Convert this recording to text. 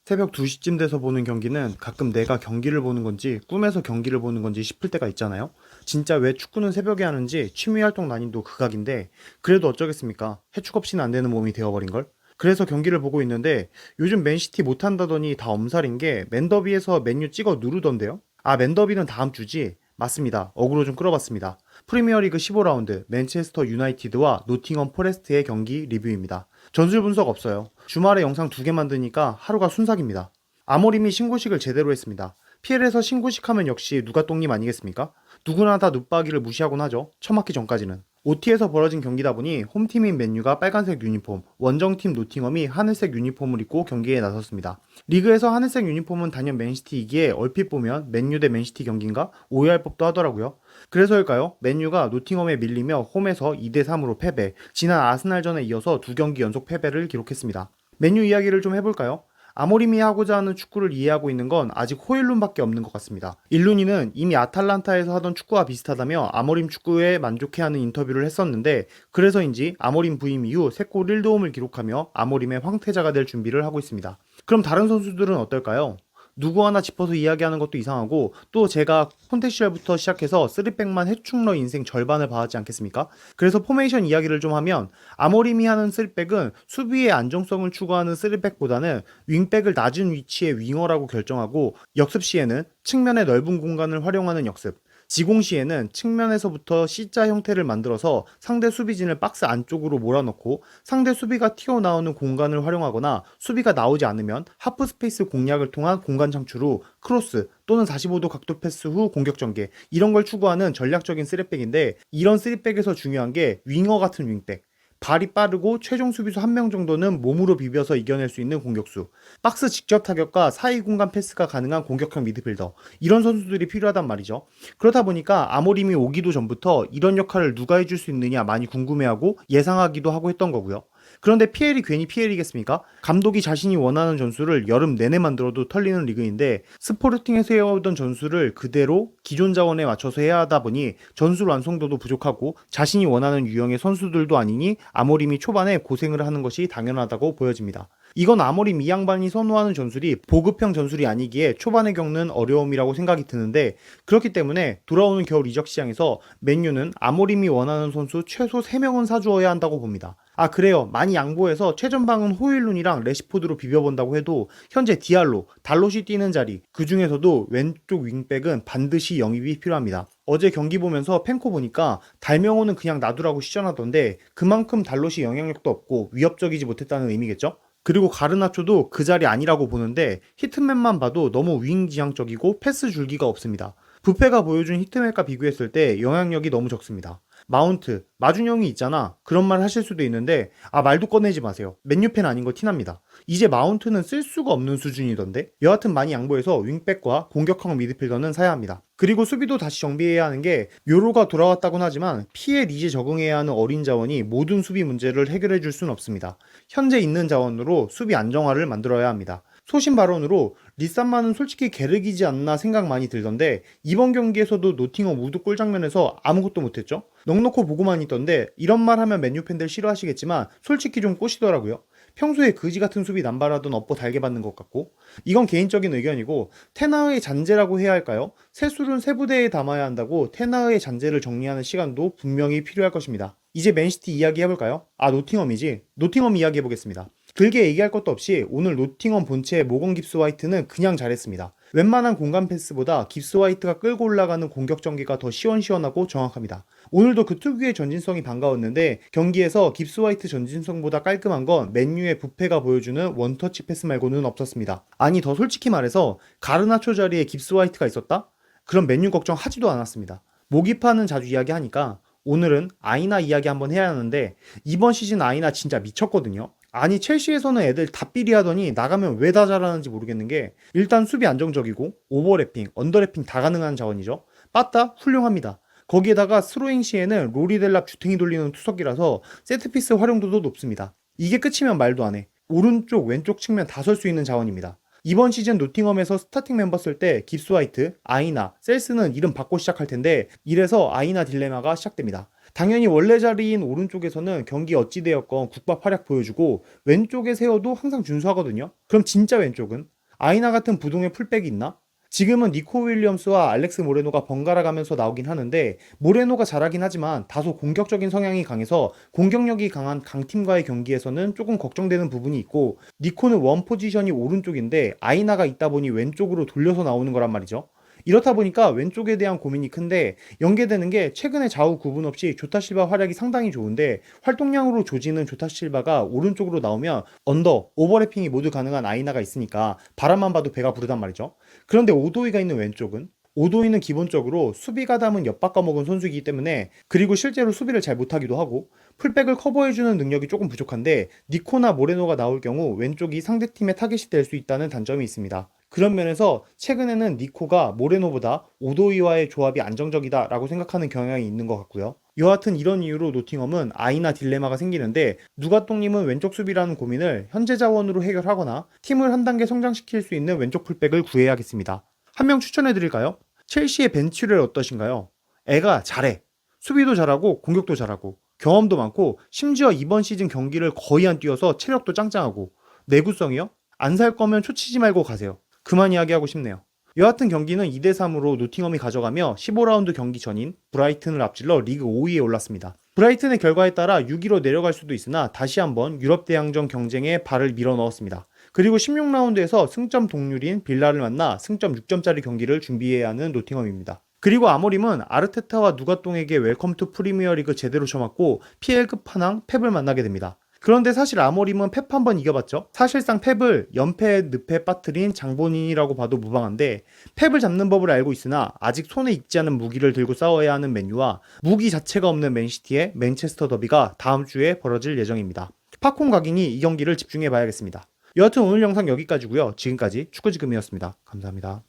새벽 2시쯤 돼서 보는 경기는 가끔 내가 경기를 보는 건지 꿈에서 경기를 보는 건지 싶을 때가 있잖아요. 진짜 왜 축구는 새벽에 하는지 취미활동 난이도 극악인데 그래도 어쩌겠습니까? 해축 없이는 안 되는 몸이 되어버린걸? 그래서 경기를 보고 있는데 요즘 맨시티 못한다더니 다 엄살인 게 맨더비에서 맨유 찍어 누르던데요? 아, 맨더비는 다음 주지? 맞습니다. 어그로 좀 끌어봤습니다. 프리미어리그 15라운드 맨체스터 유나이티드와 노팅엄 포레스트의 경기 리뷰입니다. 전술 분석 없어요. 주말에 영상 2개 만드니까 하루가 순삭입니다. 아모림이 신고식을 제대로 했습니다. PL에서 신고식 하면 역시 누가 똥님 아니겠습니까? 누구나 다 눕박이를 무시하곤 하죠. 처맞기 전까지는. OT에서 벌어진 경기다 보니 홈팀인 맨유가 빨간색 유니폼, 원정팀 노팅엄이 하늘색 유니폼을 입고 경기에 나섰습니다. 리그에서 하늘색 유니폼은 단연 맨시티이기에 얼핏 보면 맨유 대 맨시티 경기인가 오해할 법도 하더라고요. 그래서일까요? 맨유가 노팅엄에 밀리며 홈에서 2대3으로 패배, 지난 아스날전에 이어서 2경기 연속 패배를 기록했습니다. 맨유 이야기를 좀 해볼까요? 아모림이 하고자 하는 축구를 이해하고 있는 건 아직 호일룬밖에 없는 것 같습니다. 일루니는 이미 아탈란타에서 하던 축구와 비슷하다며 아모림 축구에 만족해하는 인터뷰를 했었는데 그래서인지 아모림 부임 이후 3골 1도움을 기록하며 아모림의 황태자가 될 준비를 하고 있습니다. 그럼 다른 선수들은 어떨까요? 누구 하나 짚어서 이야기하는 것도 이상하고 또 제가 콘텐시얼부터 시작해서 3백만 해충러 인생 절반을 봐왔지 않겠습니까? 그래서 포메이션 이야기를 좀 하면 아모림이 하는 3백은 수비의 안정성을 추구하는 3백보다는 윙백을 낮은 위치의 윙어라고 결정하고 역습 시에는 측면의 넓은 공간을 활용하는 역습, 지공 시에는 측면에서부터 C자 형태를 만들어서 상대 수비진을 박스 안쪽으로 몰아넣고 상대 수비가 튀어나오는 공간을 활용하거나 수비가 나오지 않으면 하프 스페이스 공략을 통한 공간 창출 후 크로스 또는 45도 각도 패스 후 공격 전개 이런 걸 추구하는 전략적인 3백인데 이런 3백에서 중요한 게 윙어 같은 윙백 발이 빠르고 최종 수비수 1명 정도는 몸으로 비벼서 이겨낼 수 있는 공격수, 박스 직접 타격과 사이 공간 패스가 가능한 공격형 미드필더 이런 선수들이 필요하단 말이죠. 그렇다 보니까 아모림이 오기도 전부터 이런 역할을 누가 해줄 수 있느냐 많이 궁금해하고 예상하기도 하고 했던 거고요. 그런데 PL이 괜히 PL이겠습니까? 감독이 자신이 원하는 전술을 여름 내내 만들어도 털리는 리그인데 스포르팅에서 해오던 전술을 그대로 기존 자원에 맞춰서 해야 하다 보니 전술 완성도도 부족하고 자신이 원하는 유형의 선수들도 아니니 아모림이 초반에 고생을 하는 것이 당연하다고 보여집니다. 이건 아모림 이 양반이 선호하는 전술이 보급형 전술이 아니기에 초반에 겪는 어려움이라고 생각이 드는데 그렇기 때문에 돌아오는 겨울 이적 시장에서 맨유는 아모림이 원하는 선수 최소 3명은 사주어야 한다고 봅니다. 아, 그래요. 많이 양보해서 최전방은 호일룬이랑 레시포드로 비벼본다고 해도 현재 디알로, 달롯이 뛰는 자리 그 중에서도 왼쪽 윙백은 반드시 영입이 필요합니다. 어제 경기 보면서 펜코 보니까 달명호는 그냥 놔두라고 시전하던데 그만큼 달롯이 영향력도 없고 위협적이지 못했다는 의미겠죠? 그리고 가르나초도 그 자리 아니라고 보는데 히트맨만 봐도 너무 윙 지향적이고 패스 줄기가 없습니다. 부페가 보여준 히트맨과 비교했을 때 영향력이 너무 적습니다. 마운트, 마준형이 있잖아. 그런 말 하실 수도 있는데 아, 말도 꺼내지 마세요. 맨유 팬 아닌 거 티납니다. 이제 마운트는 쓸 수가 없는 수준이던데 여하튼 많이 양보해서 윙백과 공격형 미드필더는 사야 합니다. 그리고 수비도 다시 정비해야 하는 게 요로가 돌아왔다곤 하지만 PL 이제 적응해야 하는 어린 자원이 모든 수비 문제를 해결해 줄 수는 없습니다. 현재 있는 자원으로 수비 안정화를 만들어야 합니다. 소신 발언으로 리산마는 솔직히 게르기지 않나 생각 많이 들던데 이번 경기에서도 노팅엄 우드 골 장면에서 아무것도 못했죠? 넉넉히 보고만 있던데 이런 말 하면 맨유 팬들 싫어하시겠지만 솔직히 좀 꼬시더라고요. 평소에 그지 같은 수비 남발하던 업보 달게 받는 것 같고 이건 개인적인 의견이고 테나의 잔재라고 해야 할까요? 세술은 세 부대에 담아야 한다고 테나의 잔재를 정리하는 시간도 분명히 필요할 것입니다. 이제 맨시티 이야기 해볼까요? 아, 노팅엄이지? 노팅엄 이야기 해보겠습니다. 길게 얘기할 것도 없이 오늘 노팅엄 본체의 모건 깁스 화이트는 그냥 잘했습니다. 웬만한 공간 패스보다 깁스 화이트가 끌고 올라가는 공격 전개가 더 시원시원하고 정확합니다. 오늘도 그 특유의 전진성이 반가웠는데 경기에서 깁스 화이트 전진성보다 깔끔한 건 맨유의 부페가 보여주는 원터치 패스 말고는 없었습니다. 아니, 더 솔직히 말해서 가르나초 자리에 깁스 화이트가 있었다? 그럼 맨유 걱정하지도 않았습니다. 모기파는 자주 이야기하니까 오늘은 아이나 이야기 한번 해야 하는데 이번 시즌 아이나 진짜 미쳤거든요. 아니, 첼시에서는 애들 다 삐리하더니 나가면 왜 다 잘하는지 모르겠는 게 일단 수비 안정적이고 오버래핑, 언더래핑 다 가능한 자원이죠. 빠따 훌륭합니다. 거기에다가 스로잉 시에는 로리델랍 주탱이 돌리는 투석이라서 세트피스 활용도도 높습니다. 이게 끝이면 말도 안 해. 오른쪽 왼쪽 측면 다 설 수 있는 자원입니다. 이번 시즌 노팅엄에서 스타팅 멤버 쓸 때 깁스 화이트, 아이나, 셀스는 이름 바꿔 시작할 텐데 이래서 아이나 딜레마가 시작됩니다. 당연히 원래 자리인 오른쪽에서는 경기 어찌되었건 국밥 활약 보여주고 왼쪽에 세워도 항상 준수하거든요. 그럼 진짜 왼쪽은? 아이나 같은 부동의 풀백이 있나? 지금은 니코 윌리엄스와 알렉스 모레노가 번갈아 가면서 나오긴 하는데 모레노가 잘하긴 하지만 다소 공격적인 성향이 강해서 공격력이 강한 강팀과의 경기에서는 조금 걱정되는 부분이 있고 니코는 원 포지션이 오른쪽인데 아이나가 있다 보니 왼쪽으로 돌려서 나오는 거란 말이죠. 이렇다 보니까 왼쪽에 대한 고민이 큰데 연계되는 게 최근에 좌우 구분 없이 조타 실바 활약이 상당히 좋은데 활동량으로 조지는 조타 실바가 오른쪽으로 나오면 언더, 오버래핑이 모두 가능한 아이나가 있으니까 바람만 봐도 배가 부르단 말이죠. 그런데 오도이가 있는 왼쪽은 오도이는 기본적으로 수비가 담은 엿바꿔먹은 선수이기 때문에 그리고 실제로 수비를 잘 못하기도 하고 풀백을 커버해주는 능력이 조금 부족한데 니코나 모레노가 나올 경우 왼쪽이 상대팀의 타겟이 될 수 있다는 단점이 있습니다. 그런 면에서 최근에는 니코가 모레노보다 오도이와의 조합이 안정적이다 라고 생각하는 경향이 있는 것 같고요. 여하튼 이런 이유로 노팅엄은 아이나 딜레마가 생기는데 누가똥님은 왼쪽 수비라는 고민을 현재 자원으로 해결하거나 팀을 한 단계 성장시킬 수 있는 왼쪽 풀백을 구해야겠습니다. 한 명 추천해드릴까요? 첼시의 벤치렐 어떠신가요? 애가 잘해. 수비도 잘하고 공격도 잘하고 경험도 많고 심지어 이번 시즌 경기를 거의 안 뛰어서 체력도 짱짱하고 내구성이요? 안 살 거면 초치지 말고 가세요. 그만 이야기하고 싶네요. 여하튼 경기는 2대3으로 노팅엄이 가져가며 15라운드 경기 전인 브라이튼을 앞질러 리그 5위에 올랐습니다. 브라이튼의 결과에 따라 6위로 내려갈 수도 있으나 다시 한번 유럽 대항전 경쟁에 발을 밀어 넣었습니다. 그리고 16라운드에서 승점 동률인 빌라를 만나 승점 6점짜리 경기를 준비해야 하는 노팅엄입니다. 그리고 아모림은 아르테타와 누가똥에게 웰컴 투 프리미어리그 제대로 쳐맞고 PL 끝판왕 펩을 만나게 됩니다. 그런데 사실 아모림은 펩 한 번 이겨봤죠? 사실상 펩을 연패 늪에 빠뜨린 장본인이라고 봐도 무방한데 펩을 잡는 법을 알고 있으나 아직 손에 익지 않은 무기를 들고 싸워야 하는 맨유와 무기 자체가 없는 맨시티의 맨체스터 더비가 다음 주에 벌어질 예정입니다. 팝콘 각인이 이 경기를 집중해 봐야겠습니다. 여하튼 오늘 영상 여기까지고요. 지금까지 축구지금이었습니다. 감사합니다.